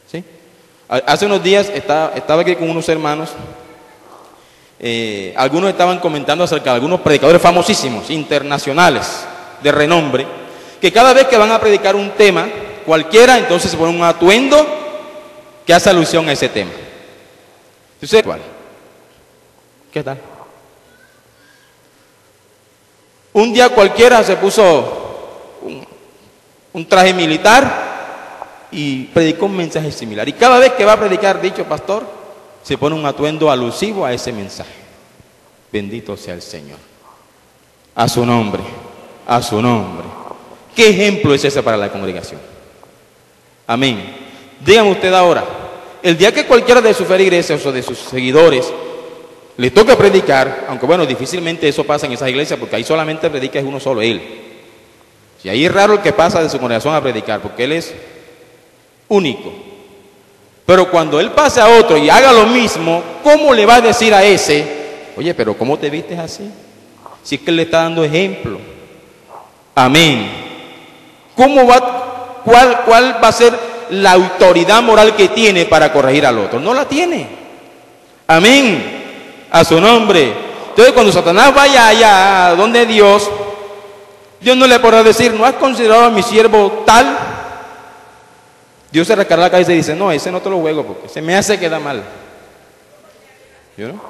¿Sí? Hace unos días estaba aquí con unos hermanos, algunos estaban comentando acerca de algunos predicadores famosísimos, internacionales, de renombre, que cada vez que van a predicar un tema cualquiera, entonces se pone un atuendo que hace alusión a ese tema. ¿Usted cuál? ¿Qué tal? Un día cualquiera se puso un traje militar y predicó un mensaje similar. Y cada vez que va a predicar dicho pastor, se pone un atuendo alusivo a ese mensaje. Bendito sea el Señor. A su nombre, a su nombre. ¿Qué ejemplo es ese para la congregación? Amén. Dígame usted ahora, el día que cualquiera de sus feligreses o de sus seguidores le toca predicar, aunque bueno, difícilmente eso pasa en esas iglesias porque ahí solamente predica es uno solo, él. Y ahí es raro el que pasa de su congregación a predicar porque él es único. Pero cuando él pase a otro y haga lo mismo, ¿cómo le va a decir a ese, oye, pero ¿cómo te vistes así? Si es que él le está dando ejemplo. Amén. ¿Cuál va a ser la autoridad moral que tiene para corregir al otro? No la tiene. Amén. A su nombre. Entonces cuando Satanás vaya allá donde Dios, Dios no le podrá decir, ¿no has considerado a mi siervo tal? Dios se rascará la cabeza y dice, no, ese no te lo juego porque se me hace quedar mal. ¿Yo no?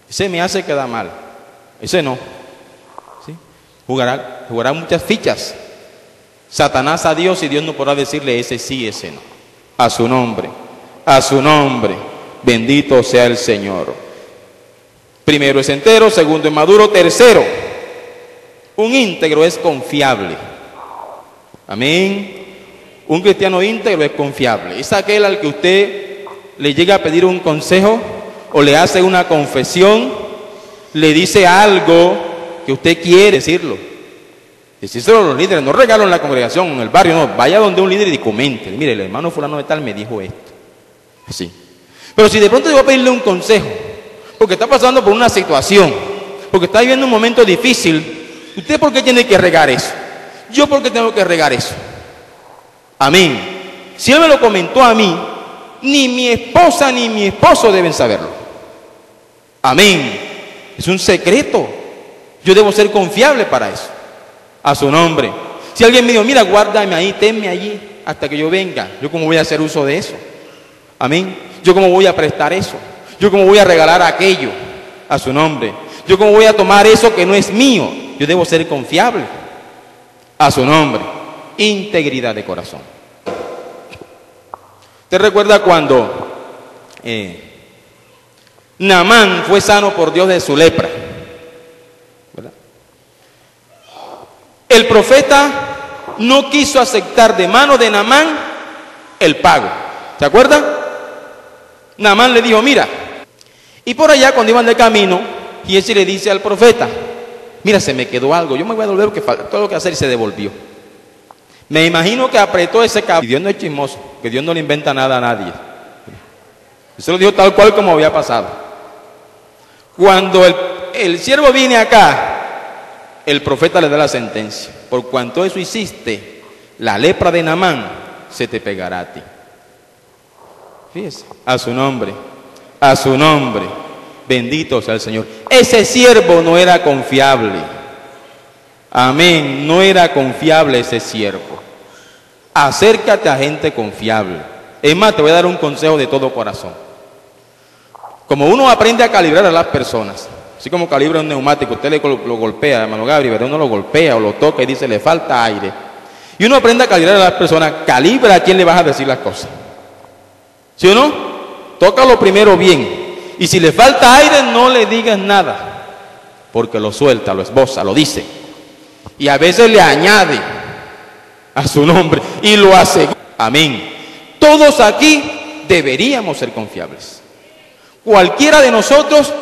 Ese me hace quedar mal. Ese no. ¿Sí? Jugará muchas fichas. Satanás a Dios y Dios no podrá decirle ese sí, ese no. A su nombre. A su nombre. Bendito sea el Señor. Primero es entero, segundo es maduro, tercero, un íntegro es confiable. Amén. Un cristiano íntegro es confiable. Es aquel al que usted le llega a pedir un consejo o le hace una confesión, le dice algo que usted quiere decirlo. Decírselo a los líderes, no regalo en la congregación, en el barrio, no, vaya donde un líder y comente. Mire, el hermano fulano de tal me dijo esto. Así. Pero si de pronto yo voy a pedirle un consejo, porque está pasando por una situación, porque está viviendo un momento difícil, ¿usted por qué tiene que regar eso? ¿Yo por qué tengo que regar eso? Amén. Si él me lo comentó a mí, ni mi esposa ni mi esposo deben saberlo. Amén. Es un secreto. Yo debo ser confiable para eso. A su nombre. Si alguien me dijo, mira, guárdame ahí, tenme allí hasta que yo venga, ¿yo cómo voy a hacer uso de eso? Amén. ¿Yo cómo voy a prestar eso? ¿Yo cómo voy a regalar aquello? A su nombre. ¿Yo cómo voy a tomar eso que no es mío? Yo debo ser confiable. A su nombre. Integridad de corazón. ¿Usted recuerda cuando Naamán fue sano por Dios de su lepra? ¿Verdad? El profeta no quiso aceptar de mano de Naamán el pago. ¿Se acuerdan? Naamán le dijo, mira, y por allá cuando iban de camino, Giesi le dice al profeta, mira, se me quedó algo, yo me voy a devolver porque falta todo lo que hacer, y se devolvió. Me imagino que apretó ese cabo. Y Dios no es chismoso, que Dios no le inventa nada a nadie. Eso lo dijo tal cual como había pasado. Cuando el siervo viene acá, el profeta le da la sentencia. Por cuanto eso hiciste, la lepra de Naamán se te pegará a ti. Fíjese, a su nombre, a su nombre. Bendito sea el Señor. Ese siervo no era confiable. Amén, no era confiable ese siervo. Acércate a gente confiable. Es más, te voy a dar un consejo de todo corazón. Como uno aprende a calibrar a las personas, así como calibra un neumático, usted lo golpea, hermano Gabriel, uno lo golpea o lo toca y dice, le falta aire. Y uno aprende a calibrar a las personas, calibra a quién le vas a decir las cosas. ¿Sí o no? Tócalo primero bien. Y si le falta aire, no le digas nada, porque lo suelta, lo esboza, lo dice. Y a veces le añade a su nombre y lo hace. Amén. Todos aquí deberíamos ser confiables. Cualquiera de nosotros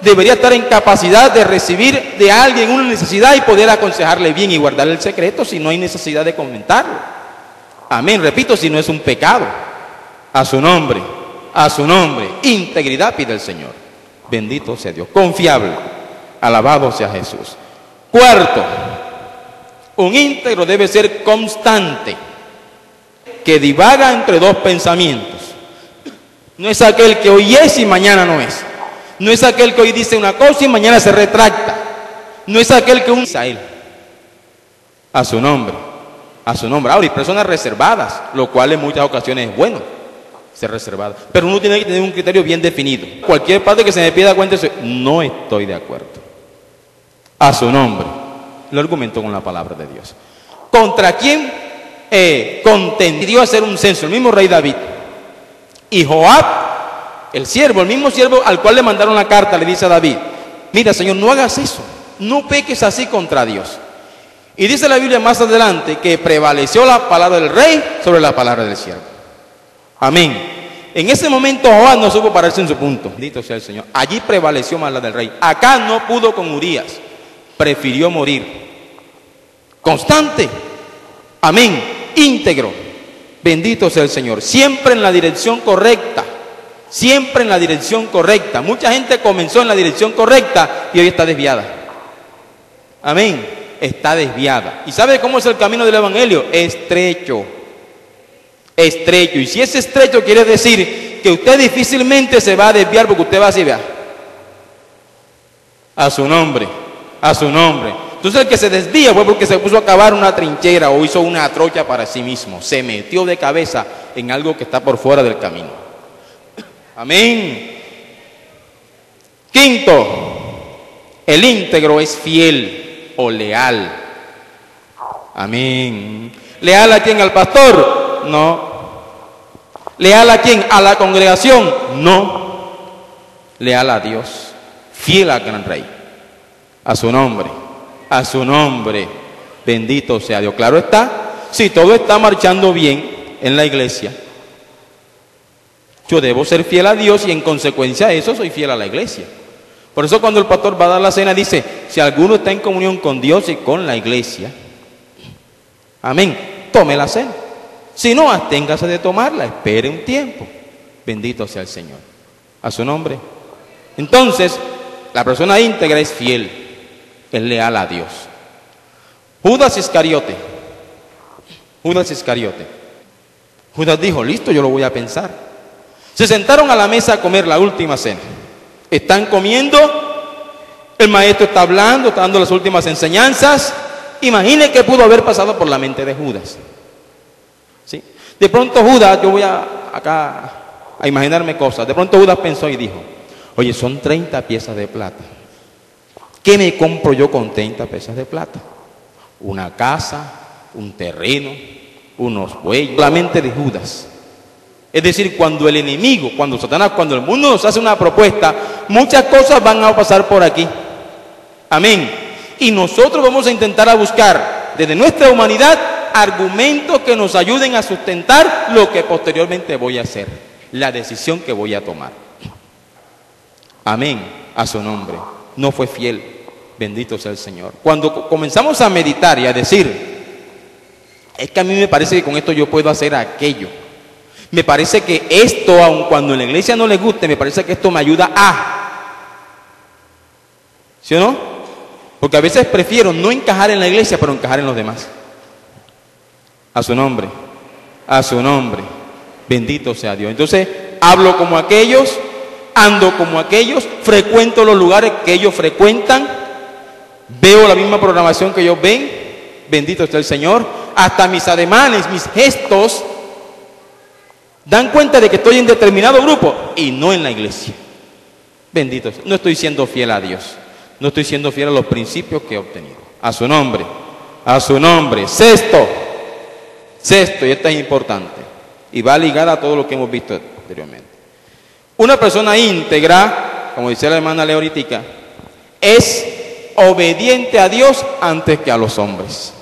debería estar en capacidad de recibir de alguien una necesidad y poder aconsejarle bien y guardarle el secreto si no hay necesidad de comentarlo. Amén. Repito, si no es un pecado. A su nombre, a su nombre. Integridad pide el Señor. Bendito sea Dios. Confiable. Alabado sea Jesús. Cuarto, un íntegro debe ser constante, que divaga entre dos pensamientos. No es aquel que hoy es y mañana no es. No es aquel que hoy dice una cosa y mañana se retracta. No es aquel que usa a él. A su nombre. A su nombre. Ahora, hay personas reservadas, lo cual en muchas ocasiones es bueno, ser reservado. Pero uno tiene que tener un criterio bien definido. Cualquier parte que se me pida cuenta, no estoy de acuerdo. A su nombre. Lo argumentó con la palabra de Dios. ¿Contra quién contendió a hacer un censo? El mismo rey David. Y Joab, el siervo, el mismo siervo al cual le mandaron la carta, le dice a David, mira, Señor, no hagas eso, no peques así contra Dios. Y dice la Biblia más adelante que prevaleció la palabra del rey sobre la palabra del siervo. Amén. En ese momento Joab no supo pararse en su punto. Bendito sea el Señor. Allí prevaleció más la del rey. Acá no pudo con Urías. Prefirió morir. Constante. Amén. Íntegro. Bendito sea el Señor. Siempre en la dirección correcta. Siempre en la dirección correcta. Mucha gente comenzó en la dirección correcta y hoy está desviada. Amén. Está desviada. ¿Y sabe cómo es el camino del Evangelio? Estrecho. Estrecho. Y si es estrecho, quiere decir que usted difícilmente se va a desviar porque usted va así, vea. A su nombre. A su nombre. Entonces el que se desvía fue porque se puso a cavar una trinchera o hizo una trocha para sí mismo. Se metió de cabeza en algo que está por fuera del camino. Amén. Quinto, el íntegro es fiel o leal. Amén. ¿Leal a quién? ¿Al pastor? No. ¿Leal a quién? ¿A la congregación? No. Leal a Dios. Fiel al gran rey. A su nombre. A su nombre. Bendito sea Dios. Claro está, si todo está marchando bien en la iglesia, yo debo ser fiel a Dios y en consecuencia de eso soy fiel a la iglesia. Por eso cuando el pastor va a dar la cena dice, si alguno está en comunión con Dios y con la iglesia, amén, tome la cena. Si no, absténgase de tomarla, espere un tiempo. Bendito sea el Señor. A su nombre. Entonces, la persona íntegra es fiel, es leal a Dios. Judas Iscariote. Judas dijo, listo, yo lo voy a pensar. Se sentaron a la mesa a comer la última cena. Están comiendo, el maestro está hablando, está dando las últimas enseñanzas. Imagine qué pudo haber pasado por la mente de Judas. ¿Sí? De pronto Judas, yo voy acá a imaginarme cosas. De pronto Judas pensó y dijo, oye, son 30 piezas de plata. ¿Qué me compro yo con 30 piezas de plata? Una casa, un terreno, unos bueyes. La mente de Judas. Es decir, cuando el enemigo, cuando Satanás, cuando el mundo nos hace una propuesta, muchas cosas van a pasar por aquí. Amén. Y nosotros vamos a intentar a buscar desde nuestra humanidad argumentos que nos ayuden a sustentar lo que posteriormente voy a hacer, la decisión que voy a tomar. Amén. A su nombre. No fue fiel. Bendito sea el Señor. Cuando comenzamos a meditar y a decir, es que a mí me parece que con esto yo puedo hacer aquello. Me parece que esto, aun cuando en la iglesia no les guste, me parece que esto me ayuda a. ¿Sí o no? Porque a veces prefiero no encajar en la iglesia, pero encajar en los demás. A su nombre. A su nombre. Bendito sea Dios. Entonces, hablo como aquellos, ando como aquellos, frecuento los lugares que ellos frecuentan, veo la misma programación que ellos ven. Bendito sea el Señor. Hasta mis ademanes, mis gestos, dan cuenta de que estoy en determinado grupo y no en la iglesia. Bendito. No estoy siendo fiel a Dios. No estoy siendo fiel a los principios que he obtenido. A su nombre. A su nombre. Sexto, y esta es importante. Y va ligada a todo lo que hemos visto anteriormente. Una persona íntegra, como dice la hermana Leoritica, es obediente a Dios antes que a los hombres.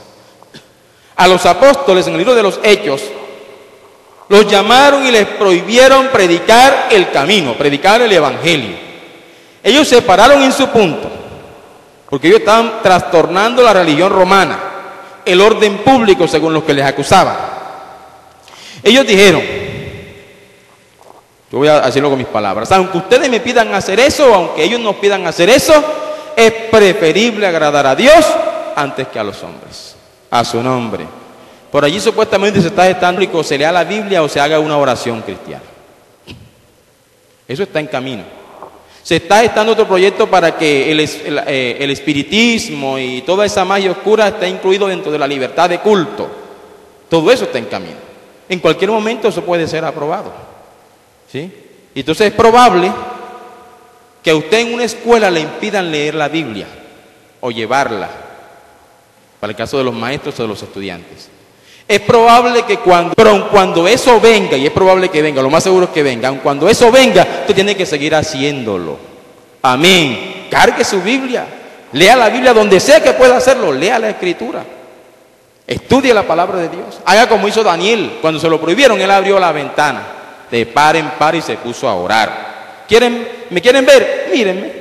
A los apóstoles en el libro de los Hechos, los llamaron y les prohibieron predicar el camino, predicar el evangelio. Ellos se pararon en su punto, porque ellos estaban trastornando la religión romana, el orden público según los que les acusaban. Ellos dijeron, yo voy a decirlo con mis palabras, aunque ustedes me pidan hacer eso, aunque ellos nos pidan hacer eso, es preferible agradar a Dios antes que a los hombres. A su nombre. Por allí supuestamente se está gestando y se lea la Biblia o se haga una oración cristiana. Eso está en camino. Se está gestando otro proyecto para que el espiritismo y toda esa magia oscura esté incluido dentro de la libertad de culto. Todo eso está en camino. En cualquier momento eso puede ser aprobado. ¿Sí? Entonces es probable que a usted en una escuela le impidan leer la Biblia o llevarla, para el caso de los maestros o de los estudiantes. Es probable que cuando eso venga, y es probable que venga, lo más seguro es que venga, aun cuando eso venga, usted tiene que seguir haciéndolo. Amén. Cargue su Biblia, lea la Biblia donde sea que pueda hacerlo, lea la Escritura, estudie la palabra de Dios, haga como hizo Daniel, cuando se lo prohibieron, él abrió la ventana, de par en par y se puso a orar. ¿Me quieren ver? Mírenme.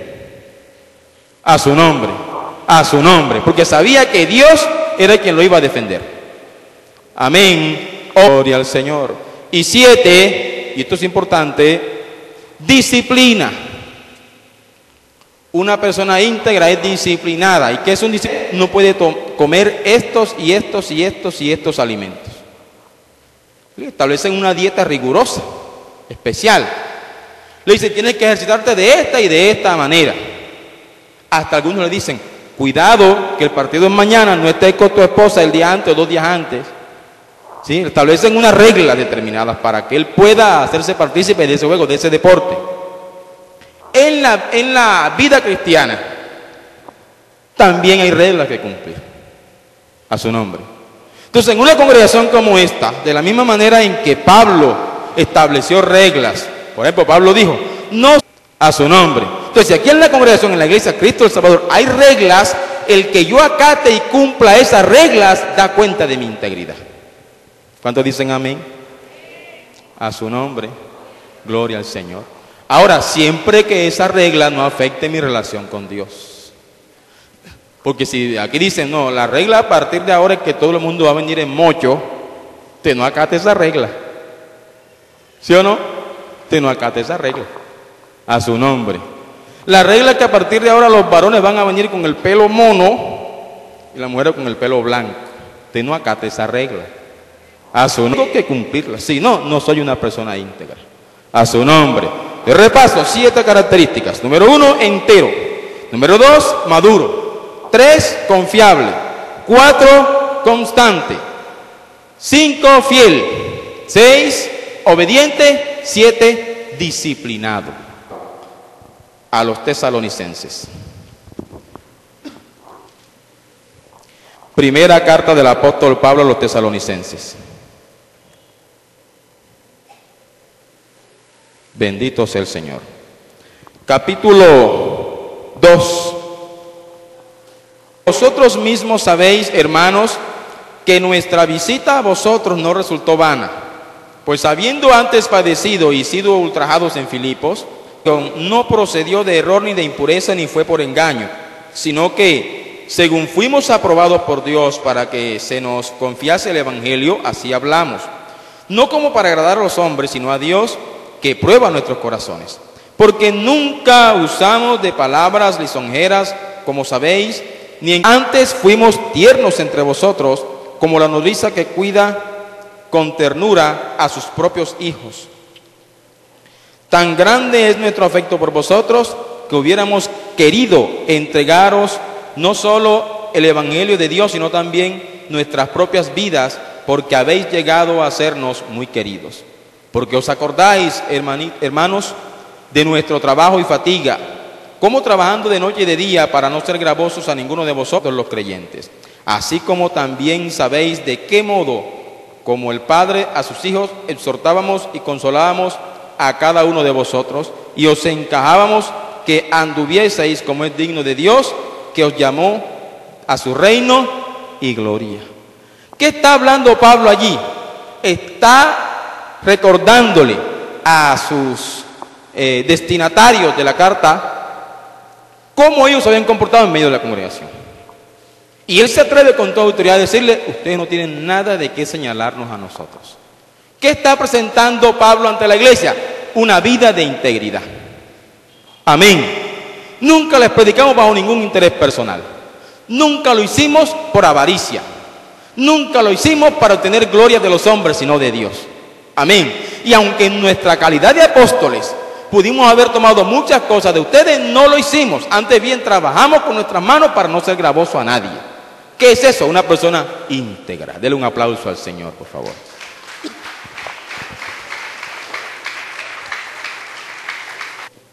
A su nombre, porque sabía que Dios era quien lo iba a defender. Amén. Gloria al Señor. Y 7, y esto es importante, disciplina. Una persona íntegra es disciplinada. ¿Y qué es un disciplinado? No puede comer estos y estos y estos y estos alimentos. Establecen una dieta rigurosa, especial. Le dicen, tienes que ejercitarte de esta y de esta manera. Hasta algunos le dicen, Cuidado que el partido es mañana, no estés con tu esposa el día antes o 2 días antes. ¿Sí? Establecen unas reglas determinadas para que él pueda hacerse partícipe de ese juego, de ese deporte. En la vida cristiana también hay reglas que cumplir. A su nombre. Entonces, en una congregación como esta, de la misma manera en que Pablo estableció reglas, por ejemplo, Pablo dijo, no a su nombre. Entonces, aquí en la congregación, en la iglesia Cristo del Salvador, hay reglas. El que yo acate y cumpla esas reglas da cuenta de mi integridad. ¿Cuántos dicen amén? A su nombre, gloria al Señor. Ahora, siempre que esa regla no afecte mi relación con Dios. Porque si aquí dicen, no, la regla a partir de ahora es que todo el mundo va a venir en mocho, usted no acate esa regla. ¿Sí o no? Usted no acate esa regla. A su nombre. La regla es que a partir de ahora los varones van a venir con el pelo mono y las mujeres con el pelo blanco. Usted no acate esa regla. A su nombre, tengo que cumplirla. Si no, no soy una persona íntegra. A su nombre. De repaso, 7 características. Número 1, entero. Número 2, maduro. 3, confiable. 4, constante. 5, fiel. 6, obediente. 7, disciplinado. A los tesalonicenses. Primera carta del apóstol Pablo a los tesalonicenses. Bendito sea el Señor. Capítulo 2. Vosotros mismos sabéis, hermanos, que nuestra visita a vosotros no resultó vana, pues habiendo antes padecido y sido ultrajados en Filipos, no procedió de error ni de impureza ni fue por engaño, sino que, según fuimos aprobados por Dios para que se nos confiase el Evangelio, así hablamos, no como para agradar a los hombres, sino a Dios, que prueba nuestros corazones. Porque nunca usamos de palabras lisonjeras, como sabéis, ni antes fuimos tiernos entre vosotros, como la nodriza que cuida con ternura a sus propios hijos. Tan grande es nuestro afecto por vosotros, que hubiéramos querido entregaros no solo el Evangelio de Dios, sino también nuestras propias vidas, porque habéis llegado a sernos muy queridos. Porque os acordáis, hermanos, de nuestro trabajo y fatiga, como trabajando de noche y de día para no ser gravosos a ninguno de vosotros los creyentes. Así como también sabéis de qué modo, como el Padre a sus hijos, exhortábamos y consolábamos a cada uno de vosotros, y os encajábamos que anduvieseis como es digno de Dios, que os llamó a su reino y gloria. ¿Qué está hablando Pablo allí? Está recordándole a sus destinatarios de la carta cómo ellos se habían comportado en medio de la congregación. Y él se atreve con toda autoridad a decirle, ustedes no tienen nada de qué señalarnos a nosotros. ¿Qué está presentando Pablo ante la iglesia? Una vida de integridad. Amén. Nunca les predicamos bajo ningún interés personal. Nunca lo hicimos por avaricia. Nunca lo hicimos para obtener gloria de los hombres, sino de Dios. Amén. Y aunque en nuestra calidad de apóstoles pudimos haber tomado muchas cosas de ustedes, no lo hicimos. Antes bien trabajamos con nuestras manos para no ser gravoso a nadie. ¿Qué es eso? Una persona íntegra. Dele un aplauso al Señor, por favor.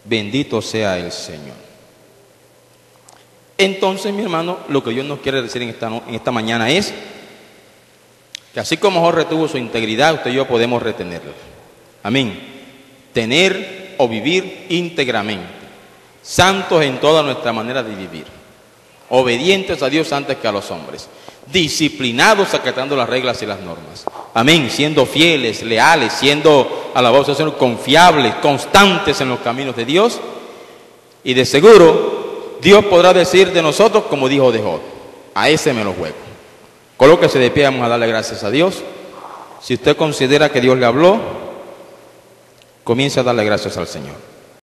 Bendito sea el Señor. Entonces, mi hermano, lo que Dios nos quiere decir en esta mañana es que así como Job retuvo su integridad, usted y yo podemos retenerla. Amén. Tener o vivir íntegramente, santos en toda nuestra manera de vivir, obedientes a Dios antes que a los hombres, disciplinados acatando las reglas y las normas. Amén. Siendo fieles, leales, siendo, alabados al Señor, confiables, constantes en los caminos de Dios. Y de seguro, Dios podrá decir de nosotros como dijo de Job: a ese me lo juego. Colóquese de pie, vamos a darle gracias a Dios. Si usted considera que Dios le habló, comience a darle gracias al Señor.